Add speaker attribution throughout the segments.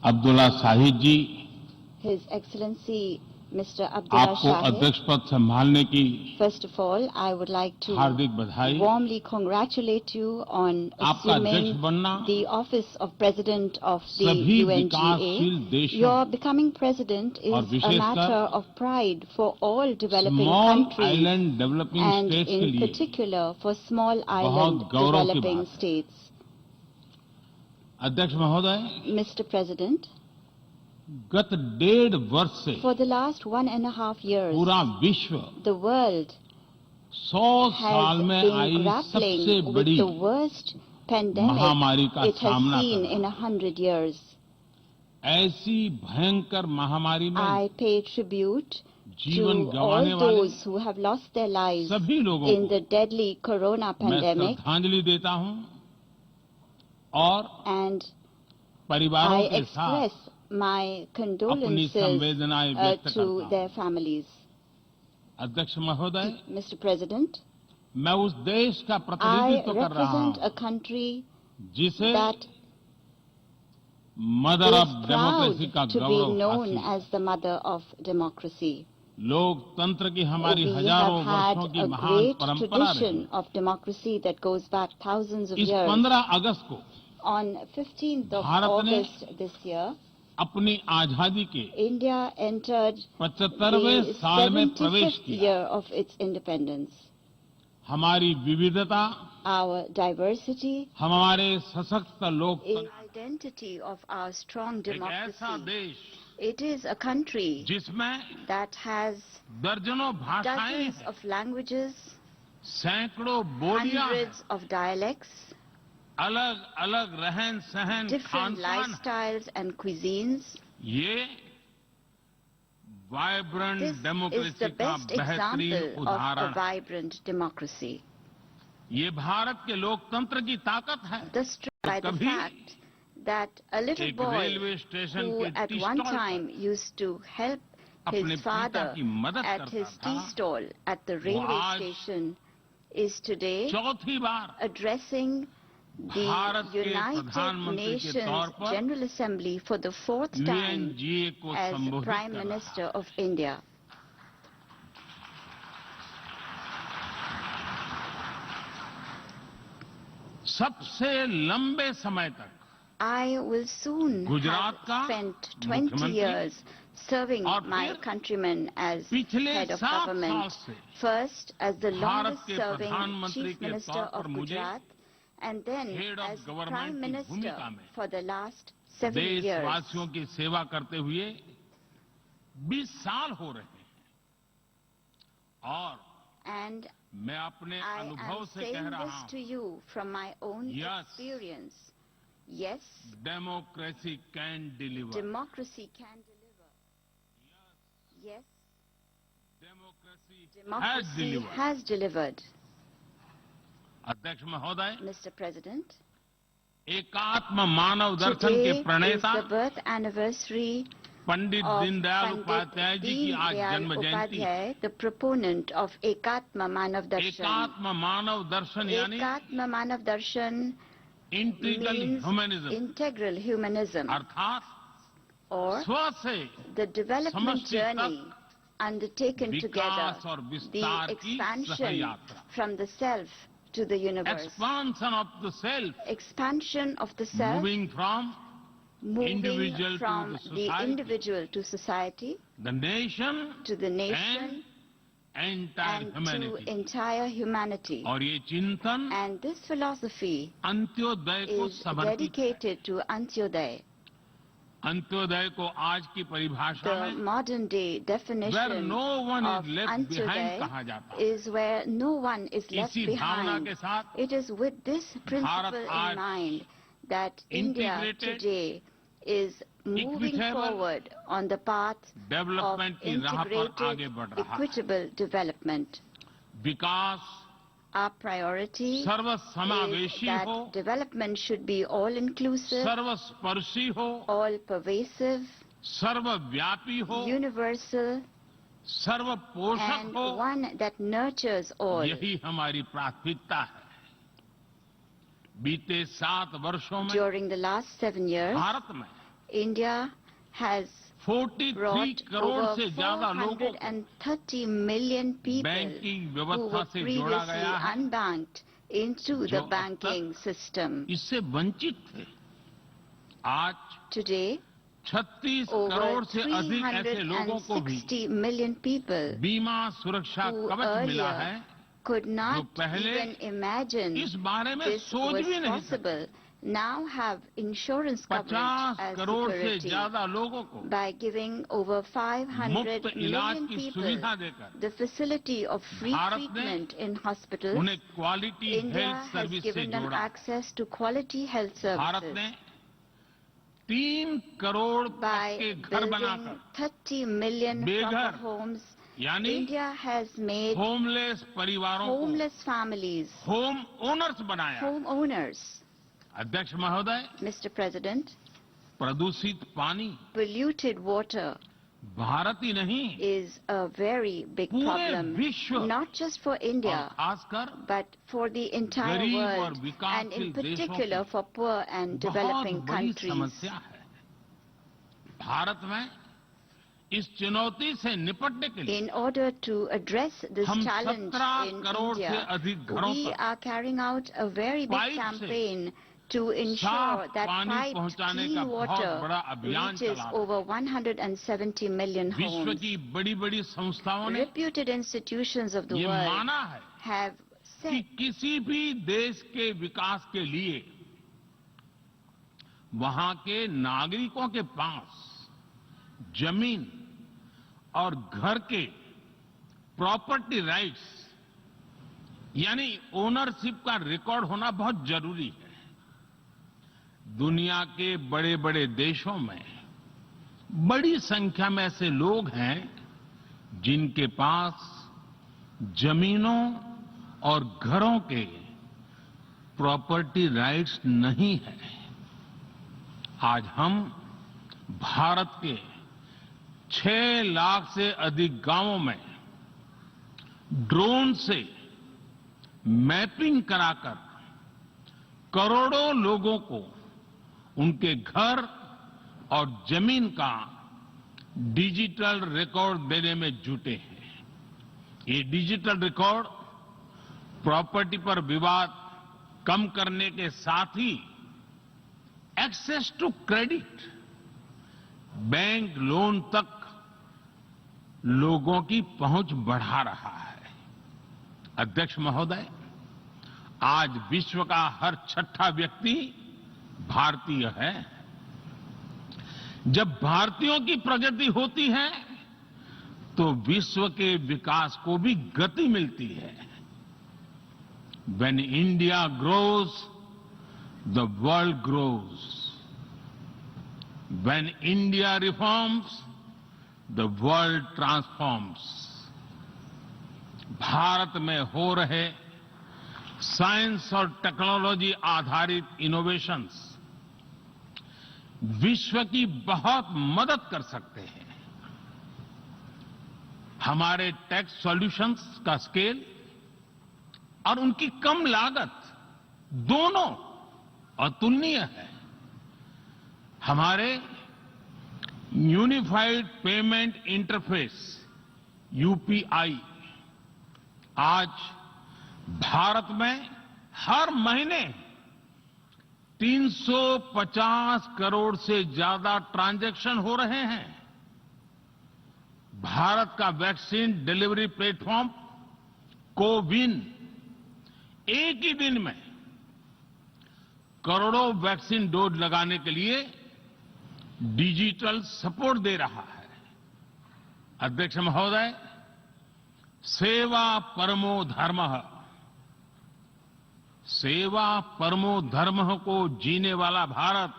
Speaker 1: अब्दुल्ला शाहिद जी,
Speaker 2: His Excellency Mr. Abdullah
Speaker 1: आपको
Speaker 2: Shahid.
Speaker 1: अध्यक्ष पद संभालने की
Speaker 2: First of all, I would like to
Speaker 1: हार्दिक बधाई।
Speaker 2: warmly congratulate you on
Speaker 1: आपका अध्यक्ष
Speaker 2: assuming
Speaker 1: बनना
Speaker 2: the office of President of the
Speaker 1: सभी
Speaker 2: UNGA.
Speaker 1: विकासशील देशों
Speaker 2: Your becoming President
Speaker 1: और
Speaker 2: is a
Speaker 1: विशेषकर
Speaker 2: matter of pride for all developing
Speaker 1: small
Speaker 2: countries
Speaker 1: island developing
Speaker 2: and
Speaker 1: states के
Speaker 2: in
Speaker 1: लिए
Speaker 2: particular for small island
Speaker 1: गौरव की
Speaker 2: developing
Speaker 1: बात है।
Speaker 2: states.
Speaker 1: अध्यक्ष महोदय,
Speaker 2: Mr. President,
Speaker 1: गत 1.5 वर्ष से
Speaker 2: for the last 1.5 years,
Speaker 1: पूरा विश्व
Speaker 2: the world
Speaker 1: 100 साल
Speaker 2: has
Speaker 1: में
Speaker 2: been
Speaker 1: आई सबसे
Speaker 2: grappling with
Speaker 1: बड़ी
Speaker 2: the worst
Speaker 1: महामारी
Speaker 2: pandemic
Speaker 1: का
Speaker 2: it has
Speaker 1: सामना
Speaker 2: seen
Speaker 1: कर
Speaker 2: in
Speaker 1: रहा
Speaker 2: 100 years.
Speaker 1: ऐसी भयंकर महामारी में
Speaker 2: I pay tribute
Speaker 1: जीवन
Speaker 2: to
Speaker 1: गंवाने
Speaker 2: all
Speaker 1: वाले
Speaker 2: those who have lost their lives
Speaker 1: सभी लोगों
Speaker 2: in
Speaker 1: को
Speaker 2: the deadly corona
Speaker 1: मैं
Speaker 2: pandemic,
Speaker 1: श्रद्धांजलि देता हूं और
Speaker 2: and
Speaker 1: परिवारों
Speaker 2: I
Speaker 1: के साथ
Speaker 2: express my
Speaker 1: अपनी
Speaker 2: condolences
Speaker 1: संवेदनाएं व्यक्त करता
Speaker 2: to
Speaker 1: हूं।
Speaker 2: their families.
Speaker 1: अध्यक्ष महोदय,
Speaker 2: Mr. President,
Speaker 1: मैं उस देश का
Speaker 2: I
Speaker 1: प्रतिनिधित्व कर रहा
Speaker 2: represent a
Speaker 1: हूं
Speaker 2: country
Speaker 1: जिसे
Speaker 2: that
Speaker 1: mother of
Speaker 2: is
Speaker 1: democracy
Speaker 2: proud
Speaker 1: का
Speaker 2: to be
Speaker 1: गौरव
Speaker 2: known
Speaker 1: हासिल।
Speaker 2: as the mother of democracy.
Speaker 1: लोकतंत्र की हमारी
Speaker 2: We
Speaker 1: हजारों
Speaker 2: have had
Speaker 1: वर्षों की
Speaker 2: a
Speaker 1: महान
Speaker 2: great
Speaker 1: परंपरा रही।
Speaker 2: tradition of democracy that goes back thousands of
Speaker 1: इस
Speaker 2: years.
Speaker 1: 15 अगस्त को
Speaker 2: On 15th of
Speaker 1: भारत ने
Speaker 2: August this year,
Speaker 1: अपनी आजादी के
Speaker 2: India entered
Speaker 1: 75वें
Speaker 2: the
Speaker 1: साल में प्रवेश
Speaker 2: 75th
Speaker 1: किया।
Speaker 2: year of its independence.
Speaker 1: हमारी विविधता,
Speaker 2: Our diversity
Speaker 1: हमारे सशक्त
Speaker 2: is
Speaker 1: लोकतंत्र,
Speaker 2: identity of our strong
Speaker 1: एक ऐसा
Speaker 2: democracy.
Speaker 1: देश
Speaker 2: It is a country
Speaker 1: जिसमें
Speaker 2: that has
Speaker 1: दर्जनों भाषाएं
Speaker 2: dozens
Speaker 1: हैं,
Speaker 2: of languages,
Speaker 1: सैकड़ों बोलियां हैं,
Speaker 2: hundreds of dialects,
Speaker 1: अलग अलग रहन सहन,
Speaker 2: different
Speaker 1: खान पान।
Speaker 2: lifestyles and cuisines.
Speaker 1: ये vibrant
Speaker 2: This is
Speaker 1: democracy
Speaker 2: the
Speaker 1: का
Speaker 2: best
Speaker 1: बेहतरीन
Speaker 2: example of a
Speaker 1: उदाहरण है।
Speaker 2: vibrant democracy.
Speaker 1: ये भारत के लोकतंत्र की ताकत है।
Speaker 2: This by the
Speaker 1: कभी
Speaker 2: fact that a little
Speaker 1: एक
Speaker 2: boy
Speaker 1: रेलवे स्टेशन
Speaker 2: who
Speaker 1: के
Speaker 2: at
Speaker 1: T
Speaker 2: one
Speaker 1: stall
Speaker 2: time
Speaker 1: पर
Speaker 2: used to help
Speaker 1: अपने
Speaker 2: his
Speaker 1: पिता
Speaker 2: father
Speaker 1: की मदद
Speaker 2: at
Speaker 1: करता
Speaker 2: his tea
Speaker 1: था,
Speaker 2: stall at the railway
Speaker 1: आज
Speaker 2: station is today
Speaker 1: चौथी बार
Speaker 2: addressing the
Speaker 1: भारत के
Speaker 2: United
Speaker 1: प्रधानमंत्री के तौर
Speaker 2: Nations
Speaker 1: पर
Speaker 2: General Assembly for the fourth time
Speaker 1: UNGA को
Speaker 2: as
Speaker 1: संबोधित
Speaker 2: Prime
Speaker 1: कर रहा
Speaker 2: Minister
Speaker 1: है।
Speaker 2: of India.
Speaker 1: सबसे लंबे समय तक
Speaker 2: I will soon
Speaker 1: Gujarat
Speaker 2: have
Speaker 1: का
Speaker 2: spent 20
Speaker 1: मुख्यमंत्री
Speaker 2: years serving
Speaker 1: और
Speaker 2: my
Speaker 1: फिर
Speaker 2: countrymen as
Speaker 1: पिछले
Speaker 2: head of
Speaker 1: 7 साल
Speaker 2: government.
Speaker 1: से
Speaker 2: First as the
Speaker 1: Bharat
Speaker 2: longest
Speaker 1: के
Speaker 2: serving
Speaker 1: प्रधानमंत्री
Speaker 2: Chief
Speaker 1: के
Speaker 2: Minister
Speaker 1: तौर पर
Speaker 2: of
Speaker 1: मुझे
Speaker 2: Gujarat and then
Speaker 1: head of
Speaker 2: as
Speaker 1: government
Speaker 2: Prime
Speaker 1: की
Speaker 2: Minister
Speaker 1: भूमिका में
Speaker 2: for the last 7 years.
Speaker 1: देशवासियों की सेवा करते हुए 20 साल हो रहे हैं और
Speaker 2: And
Speaker 1: मैं अपने
Speaker 2: I
Speaker 1: अनुभव
Speaker 2: am
Speaker 1: से
Speaker 2: saying
Speaker 1: कह रहा
Speaker 2: this to
Speaker 1: हूं,
Speaker 2: you from my own
Speaker 1: Yes.
Speaker 2: experience. Yes,
Speaker 1: democracy can deliver.
Speaker 2: democracy can deliver. Yes,
Speaker 1: democracy has
Speaker 2: democracy
Speaker 1: deliver.
Speaker 2: has delivered.
Speaker 1: अध्यक्ष महोदय,
Speaker 2: Mr. President,
Speaker 1: एकात्म मानव दर्शन के
Speaker 2: today is
Speaker 1: प्रणेता
Speaker 2: the birth anniversary
Speaker 1: Pandit
Speaker 2: of
Speaker 1: Deendayal
Speaker 2: Pandit
Speaker 1: Upadhyay ji की आज
Speaker 2: Deen
Speaker 1: जन्म
Speaker 2: Dayal
Speaker 1: जयंती है।
Speaker 2: Upadhyay, the proponent of Ekatma Manav Darshan.
Speaker 1: एकात्म मानव दर्शन यानी
Speaker 2: Ekatma Manav Darshan
Speaker 1: integral
Speaker 2: means
Speaker 1: humanism,
Speaker 2: integral humanism,
Speaker 1: अर्थात
Speaker 2: or
Speaker 1: स्व से
Speaker 2: the development
Speaker 1: समष्टि
Speaker 2: journey undertaken together,
Speaker 1: विकास और
Speaker 2: the
Speaker 1: विस्तार की
Speaker 2: expansion
Speaker 1: सहयात्रा।
Speaker 2: from the self to the universe,
Speaker 1: expansion of the self,
Speaker 2: expansion of the self,
Speaker 1: moving from
Speaker 2: moving
Speaker 1: individual to
Speaker 2: from
Speaker 1: the
Speaker 2: the
Speaker 1: society,
Speaker 2: individual to society,
Speaker 1: the nation
Speaker 2: to the nation,
Speaker 1: entire
Speaker 2: and to
Speaker 1: humanity.
Speaker 2: entire humanity.
Speaker 1: और ये चिंतन
Speaker 2: And this philosophy
Speaker 1: Antyodaya को
Speaker 2: is
Speaker 1: समर्पित है।
Speaker 2: dedicated to Antyodaya.
Speaker 1: Antyodaya को आज की परिभाषा
Speaker 2: The
Speaker 1: में
Speaker 2: modern day
Speaker 1: where
Speaker 2: definition
Speaker 1: no one
Speaker 2: of
Speaker 1: is left behind कहा
Speaker 2: Antyodaya
Speaker 1: जाता है।
Speaker 2: is where no one is left
Speaker 1: इसी भावना
Speaker 2: behind.
Speaker 1: के साथ
Speaker 2: It is with this principle
Speaker 1: आज
Speaker 2: in mind that India
Speaker 1: integrated,
Speaker 2: today is moving
Speaker 1: equitable
Speaker 2: forward on the path of
Speaker 1: development की राह पर आगे
Speaker 2: integrated,
Speaker 1: बढ़ रहा है।
Speaker 2: equitable development.
Speaker 1: Vikas
Speaker 2: Our priority is
Speaker 1: सर्वसमावेशी हो,
Speaker 2: that development should be all-inclusive,
Speaker 1: सर्वस्पर्शी हो,
Speaker 2: all-pervasive,
Speaker 1: सर्वव्यापी हो,
Speaker 2: universal,
Speaker 1: सर्वपोषक
Speaker 2: and
Speaker 1: हो।
Speaker 2: one that nurtures all.
Speaker 1: यही हमारी प्राथमिकता है। बीते 7 वर्षों में
Speaker 2: During the last 7 years,
Speaker 1: Bharat में
Speaker 2: India has
Speaker 1: 43
Speaker 2: brought
Speaker 1: crore
Speaker 2: over
Speaker 1: से ज्यादा लोगों को
Speaker 2: 430 million people
Speaker 1: बैंकिंग
Speaker 2: who
Speaker 1: व्यवस्था
Speaker 2: were
Speaker 1: से जोड़ा
Speaker 2: previously
Speaker 1: गया है,
Speaker 2: unbanked into
Speaker 1: जो
Speaker 2: the
Speaker 1: अब
Speaker 2: banking system.
Speaker 1: इससे वंचित थे। आज
Speaker 2: Today,
Speaker 1: 36
Speaker 2: over
Speaker 1: करोड़ से अधिक ऐसे लोगों को भी
Speaker 2: 360 million people
Speaker 1: बीमा सुरक्षा
Speaker 2: who
Speaker 1: कवच मिला है,
Speaker 2: earlier could not
Speaker 1: पहले
Speaker 2: even imagine
Speaker 1: इस बारे में
Speaker 2: this
Speaker 1: सोच
Speaker 2: was
Speaker 1: भी नहीं सकते।
Speaker 2: possible, now have insurance coverage
Speaker 1: 50
Speaker 2: as
Speaker 1: crore से
Speaker 2: security.
Speaker 1: ज्यादा लोगों को
Speaker 2: By giving over 500
Speaker 1: मुफ्त इलाज
Speaker 2: million
Speaker 1: की
Speaker 2: people
Speaker 1: सुविधा देकर
Speaker 2: the facility of free
Speaker 1: Bharat ने
Speaker 2: treatment in hospitals,
Speaker 1: उन्हें quality
Speaker 2: India
Speaker 1: health
Speaker 2: has
Speaker 1: service से
Speaker 2: given them
Speaker 1: जोड़ा।
Speaker 2: access to quality health
Speaker 1: Bharat
Speaker 2: services.
Speaker 1: ने 3 करोड़ तक
Speaker 2: By
Speaker 1: के घर
Speaker 2: building
Speaker 1: बनाकर
Speaker 2: 30 million
Speaker 1: बेघर,
Speaker 2: proper homes,
Speaker 1: यानी
Speaker 2: India has made
Speaker 1: होमलेस परिवारों को
Speaker 2: homeless families
Speaker 1: होम ओनर्स बनाया।
Speaker 2: homeowners.
Speaker 1: अध्यक्ष महोदय,
Speaker 2: Mr. President,
Speaker 1: प्रदूषित पानी
Speaker 2: polluted water
Speaker 1: भारत ही नहीं,
Speaker 2: is a very big
Speaker 1: पूरे
Speaker 2: problem,
Speaker 1: विश्व
Speaker 2: not just for
Speaker 1: और
Speaker 2: India,
Speaker 1: खासकर
Speaker 2: but for the entire
Speaker 1: गरीब और
Speaker 2: world, and
Speaker 1: विकासशील
Speaker 2: in
Speaker 1: देशों
Speaker 2: particular
Speaker 1: की
Speaker 2: for poor and
Speaker 1: बहुत
Speaker 2: developing
Speaker 1: बड़ी
Speaker 2: countries.
Speaker 1: समस्या है। भारत में इस चुनौती से निपटने के लिए
Speaker 2: In order to address this
Speaker 1: हम
Speaker 2: challenge
Speaker 1: 17
Speaker 2: in
Speaker 1: करोड़ से
Speaker 2: India,
Speaker 1: अधिक घरों
Speaker 2: we
Speaker 1: तक
Speaker 2: are carrying out a very big
Speaker 1: pipe से
Speaker 2: campaign to ensure
Speaker 1: साफ
Speaker 2: that
Speaker 1: पानी
Speaker 2: piped
Speaker 1: पहुंचाने का
Speaker 2: clean
Speaker 1: बहुत
Speaker 2: water
Speaker 1: बड़ा अभियान
Speaker 2: reaches
Speaker 1: चला रहे हैं।
Speaker 2: over 170 million
Speaker 1: विश्व
Speaker 2: homes.
Speaker 1: की बड़ी-बड़ी संस्थाओं ने
Speaker 2: Reputed institutions of the
Speaker 1: ये
Speaker 2: world
Speaker 1: माना है
Speaker 2: have
Speaker 1: कि
Speaker 2: said
Speaker 1: किसी भी देश के विकास के लिए वहां के नागरिकों के पास जमीन और घर के प्रॉपर्टी राइट्स यानी ओनरशिप का रिकॉर्ड होना बहुत जरूरी है। दुनिया के बड़े बड़े देशों में बड़ी संख्या में ऐसे लोग हैं जिनके पास जमीनों और घरों के प्रॉपर्टी राइट्स नहीं है। आज हम भारत के 6 लाख से अधिक गांवों में ड्रोन से मैपिंग कराकर करोड़ों लोगों को उनके घर और जमीन का डिजिटल रिकॉर्ड देने में जुटे हैं। ये डिजिटल रिकॉर्ड प्रॉपर्टी पर विवाद कम करने के साथ ही access to credit, bank loan तक लोगों की पहुंच बढ़ा रहा है। अध्यक्ष महोदय, आज विश्व का हर 6ठा व्यक्ति भारतीय है। जब भारतीयों की प्रगति होती है तो विश्व के विकास को भी गति मिलती है। When India grows, the world grows. When India reforms, the world transforms. Bharat में हो रहे साइंस और टेक्नोलॉजी आधारित इनोवेशंस विश्व की बहुत मदद कर सकते हैं। हमारे टेक सॉल्यूशंस का स्केल और उनकी कम लागत दोनों अतुलनीय है। हमारे यूनिफाइड पेमेंट इंटरफेस यूपीआई आज भारत में हर महीने 350 करोड़ से ज्यादा ट्रांजैक्शन हो रहे हैं। भारत का वैक्सीन डिलीवरी प्लेटफॉर्म कोविन एक ही दिन में करोड़ों वैक्सीन डोज लगाने के लिए डिजिटल सपोर्ट दे रहा है। अध्यक्ष महोदय, सेवा परमो धर्मः, सेवा परमो धर्मः को जीने वाला भारत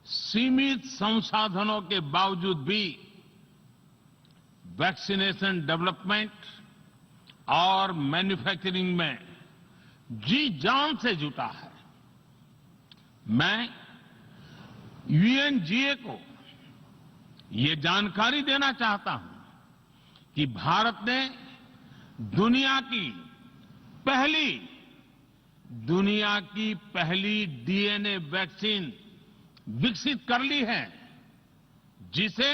Speaker 1: सीमित संसाधनों के बावजूद भी वैक्सीनेशन डेवलपमेंट और मैन्युफैक्चरिंग में जी जान से जुटा है। मैं यूएनजीए को ये जानकारी देना चाहता हूं कि भारत ने दुनिया की पहली डीएनए वैक्सीन विकसित कर ली है, जिसे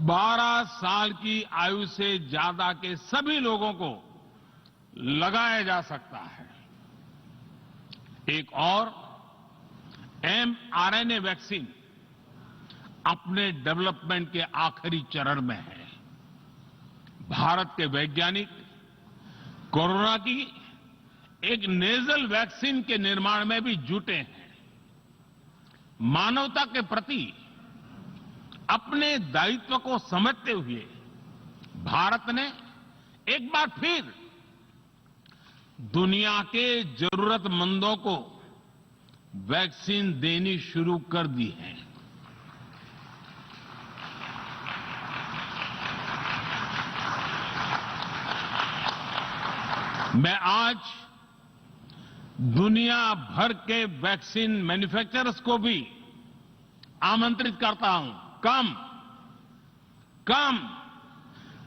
Speaker 1: 12 साल की आयु से ज्यादा के सभी लोगों को लगाया जा सकता है। एक और mRNA वैक्सीन अपने डेवलपमेंट के आखिरी चरण में है। भारत के वैज्ञानिक कोरोना की एक नेजल वैक्सीन के निर्माण में भी जुटे हैं। मानवता के प्रति अपने दायित्व को समझते हुए भारत ने एक बार फिर दुनिया के जरूरतमंदों को वैक्सीन देनी शुरू कर दी है। मैं आज दुनिया भर के वैक्सीन मैन्युफैक्चरर्स को भी आमंत्रित करता हूं, कम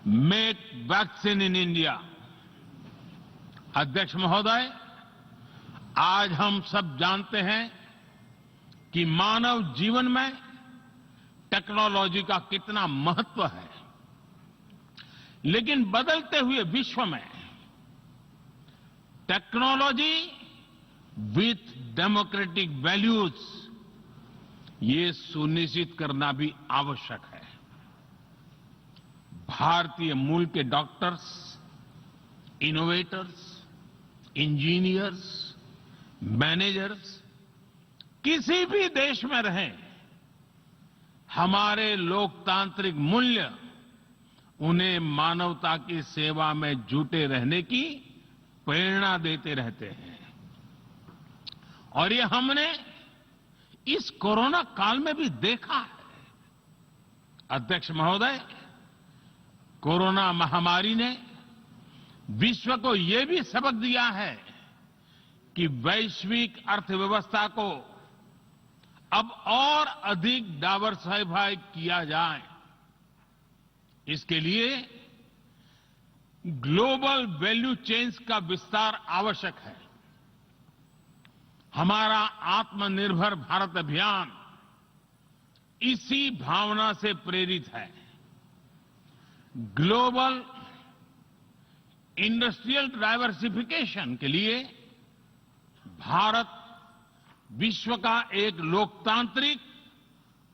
Speaker 1: मेक वैक्सीन इन इंडिया। अध्यक्ष महोदय, आज हम सब जानते हैं कि मानव जीवन में टेक्नोलॉजी का कितना महत्व है, लेकिन बदलते हुए विश्व में टेक्नोलॉजी विथ डेमोक्रेटिक वैल्यूज, ये सुनिश्चित करना भी आवश्यक है। भारतीय मूल के डॉक्टर्स, इनोवेटर्स, इंजीनियर्स, मैनेजर्स किसी भी देश में रहें, हमारे लोकतांत्रिक मूल्य उन्हें मानवता की सेवा में जुटे रहने की प्रेरणा देते रहते हैं। और ये हमने इस कोरोना काल में भी देखा है। अध्यक्ष महोदय, कोरोना महामारी ने विश्व को ये भी सबक दिया है कि वैश्विक अर्थव्यवस्था को अब और अधिक डाइवर्सिफाई किया जाए। इसके लिए ग्लोबल वैल्यू चेन्स का विस्तार आवश्यक है। हमारा आत्मनिर्भर भारत अभियान इसी भावना से प्रेरित है। ग्लोबल इंडस्ट्रियल डाइवर्सिफिकेशन के लिए भारत विश्व का एक लोकतांत्रिक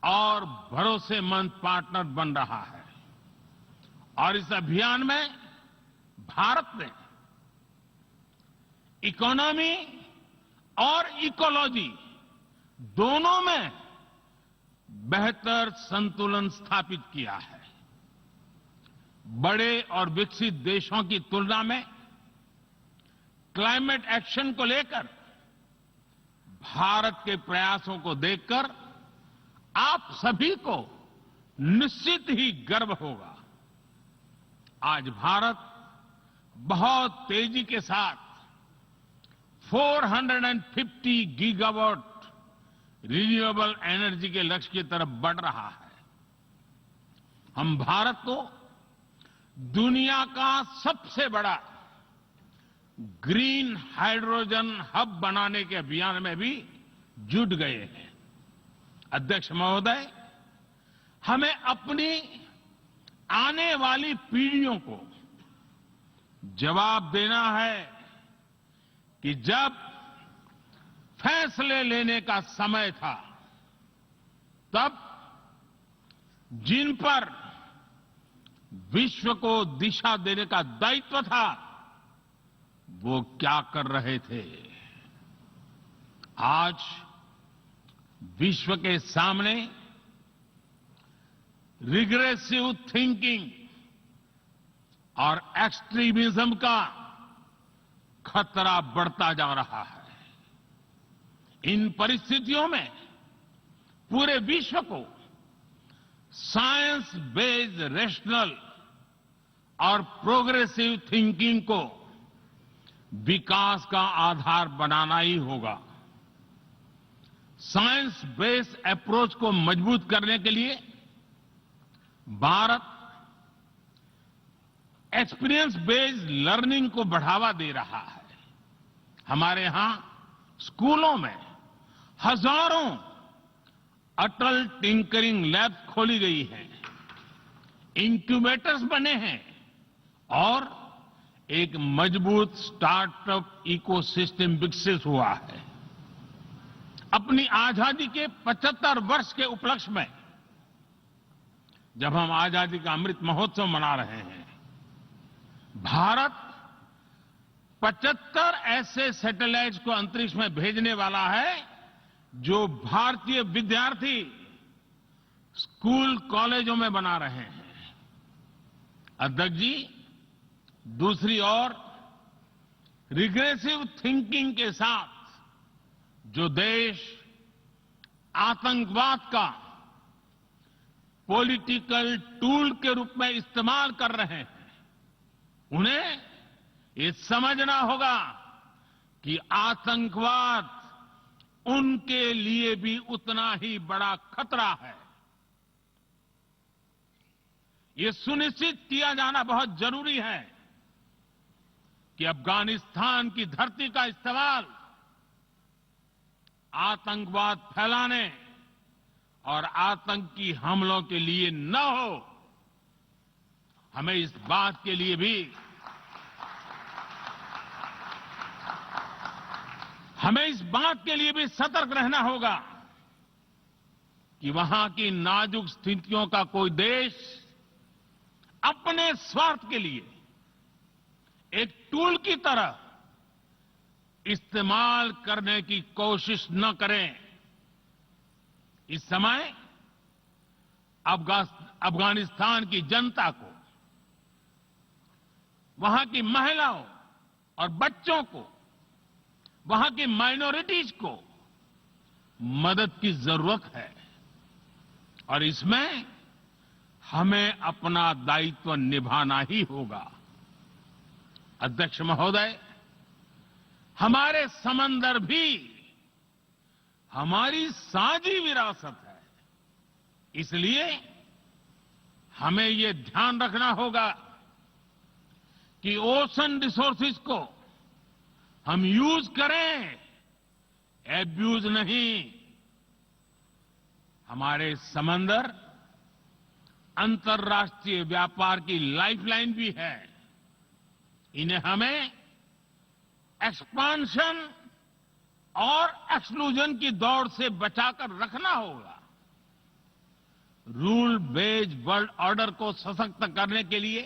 Speaker 1: और भरोसेमंद पार्टनर बन रहा है। और इस अभियान में भारत ने इकोनॉमी और इकोलॉजी दोनों में बेहतर संतुलन स्थापित किया है। बड़े और विकसित देशों की तुलना में क्लाइमेट एक्शन को लेकर भारत के प्रयासों को देखकर आप सभी को निश्चित ही गर्व होगा। आज भारत बहुत तेजी के साथ 450 गीगावाट रिन्यूएबल एनर्जी के लक्ष्य की तरफ बढ़ रहा है। हम भारत को दुनिया का सबसे बड़ा ग्रीन हाइड्रोजन हब बनाने के अभियान में भी जुट गए हैं। अध्यक्ष महोदय, हमें अपनी आने वाली पीढ़ियों को जवाब देना है कि जब फैसले लेने का समय था, तब जिन पर विश्व को दिशा देने का दायित्व था, वो क्या कर रहे थे। आज विश्व के सामने रिग्रेसिव थिंकिंग और एक्सट्रीमिज्म का खतरा बढ़ता जा रहा है। इन परिस्थितियों में पूरे विश्व को साइंस बेस्ड रेशनल और प्रोग्रेसिव थिंकिंग को विकास का आधार बनाना ही होगा। साइंस बेस्ड अप्रोच को मजबूत करने के लिए भारत एक्सपीरियंस बेस्ड लर्निंग को बढ़ावा दे रहा है। हमारे यहां स्कूलों में हजारों अटल टिंकरिंग लैब खोली गई है, इंक्यूबेटर्स बने हैं और एक मजबूत स्टार्टअप इकोसिस्टम विकसित हुआ है। अपनी आजादी के 75 वर्ष के उपलक्ष्य में जब हम आजादी का अमृत महोत्सव मना रहे हैं, भारत 75 ऐसे सैटेलाइट्स को अंतरिक्ष में भेजने वाला है जो भारतीय विद्यार्थी स्कूल कॉलेजों में बना रहे हैं। अध्यक्ष जी, दूसरी ओर रिग्रेसिव थिंकिंग के साथ जो देश आतंकवाद का पॉलिटिकल टूल के रूप में इस्तेमाल कर रहे हैं, उन्हें ये समझना होगा कि आतंकवाद उनके लिए भी उतना ही बड़ा खतरा है। ये सुनिश्चित किया जाना बहुत जरूरी है कि अफगानिस्तान की धरती का इस्तेमाल आतंकवाद फैलाने और आतंकी हमलों के लिए न हो। हमें इस बात के लिए भी सतर्क रहना होगा कि वहां की नाजुक स्थितियों का कोई देश अपने स्वार्थ के लिए एक टूल की तरह इस्तेमाल करने की कोशिश न करें। इस समय अफगानिस्तान की जनता को, वहां की महिलाओं और बच्चों को, वहां की माइनॉरिटीज को मदद की जरूरत है और इसमें हमें अपना दायित्व निभाना ही होगा। अध्यक्ष महोदय, हमारे समंदर भी हमारी साझी विरासत है, इसलिए हमें ये ध्यान रखना होगा कि ओशन रिसोर्सेज को हम यूज करें, एब्यूज नहीं। हमारे समंदर अंतर्राष्ट्रीय व्यापार की लाइफलाइन भी है। इन्हें हमें एक्सपांशन और एक्सक्लूजन की दौड़ से बचाकर रखना होगा। रूल बेस्ड वर्ल्ड ऑर्डर को सशक्त करने के लिए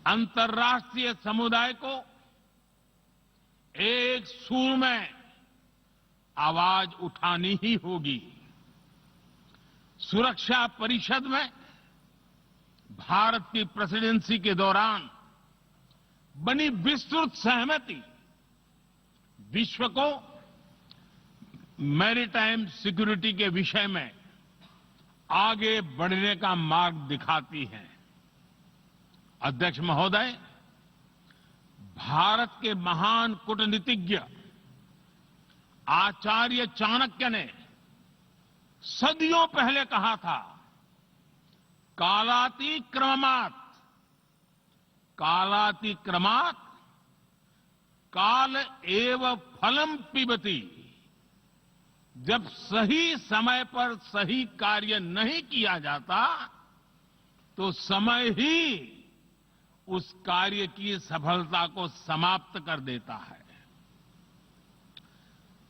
Speaker 1: अंतर्राष्ट्रीय समुदाय को एक सुर में आवाज उठानी ही होगी। सुरक्षा परिषद में भारत की प्रेसिडेंसी के दौरान बनी विस्तृत सहमति विश्व को मैरीटाइम सिक्योरिटी के विषय में आगे बढ़ने का मार्ग दिखाती है। अध्यक्ष महोदय, भारत के महान कूटनीतिज्ञ आचार्य चाणक्य ने सदियों पहले कहा था, कालातिक्रमात् काल एव फलम पिबति। जब सही समय पर सही कार्य नहीं किया जाता तो समय ही उस कार्य की सफलता को समाप्त कर देता है।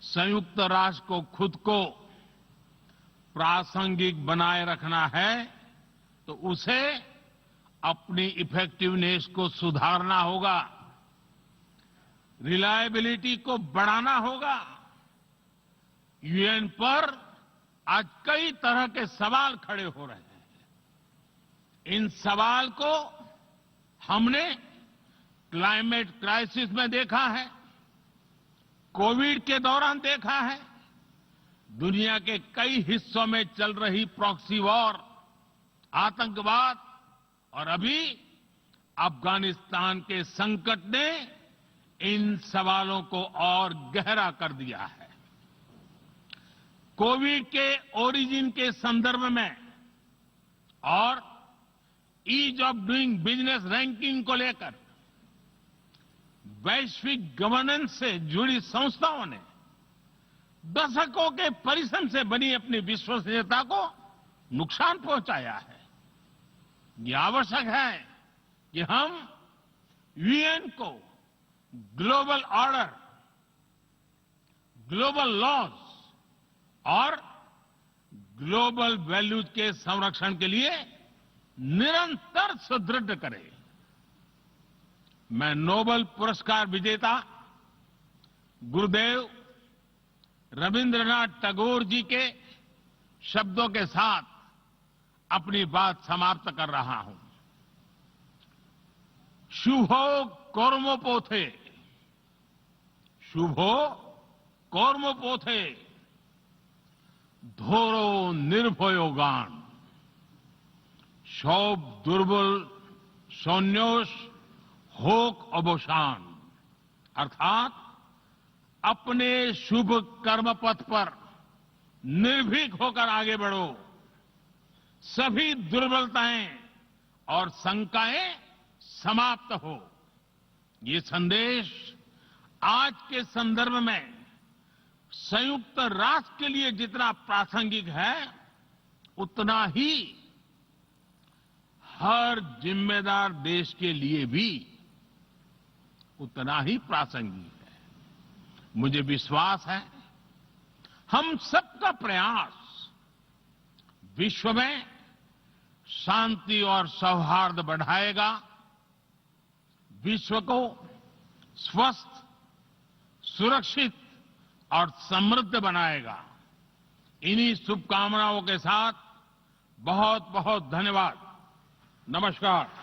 Speaker 1: संयुक्त राष्ट्र को खुद को प्रासंगिक बनाए रखना है तो उसे अपनी इफेक्टिवनेस को सुधारना होगा, रिलायबिलिटी को बढ़ाना होगा। यूएन पर आज कई तरह के सवाल खड़े हो रहे हैं। इन सवाल को हमने क्लाइमेट क्राइसिस में देखा है, कोविड के दौरान देखा है, दुनिया के कई हिस्सों में चल रही प्रॉक्सी वॉर, आतंकवाद और अभी अफगानिस्तान के संकट ने इन सवालों को और गहरा कर दिया है। कोविड के ओरिजिन के संदर्भ में और ease of doing business ranking को लेकर वैश्विक गवर्नेंस से जुड़ी संस्थाओं ने दशकों के परिश्रम से बनी अपनी विश्वसनीयता को नुकसान पहुंचाया है। ये आवश्यक है कि हम यूएन को ग्लोबल ऑर्डर, ग्लोबल लॉज और ग्लोबल वैल्यूज के संरक्षण के लिए निरंतर सुदृढ़ करें। मैं नोबेल पुरस्कार विजेता गुरुदेव रविंद्रनाथ टैगोर जी के शब्दों के साथ अपनी बात समाप्त कर रहा हूं। शुभो कर्मोपोथे, शुभो कर्मोपोथे, ধোরো নির্ভয়োগান, সব দুর্বল সন্ন্যাস होक अवसान। अर्थात अपने शुभ कर्म पथ पर निर्भीक होकर आगे बढ़ो, सभी दुर्बलताएं और शंकाएं समाप्त हो। ये संदेश आज के संदर्भ में संयुक्त राष्ट्र के लिए जितना प्रासंगिक है, उतना ही हर जिम्मेदार देश के लिए भी उतना ही प्रासंगिक है। मुझे विश्वास है हम सबका प्रयास विश्व में शांति और सौहार्द बढ़ाएगा, विश्व को स्वस्थ, सुरक्षित और समृद्ध बनाएगा। इन्हीं शुभकामनाओं के साथ बहुत बहुत धन्यवाद। नमस्कार।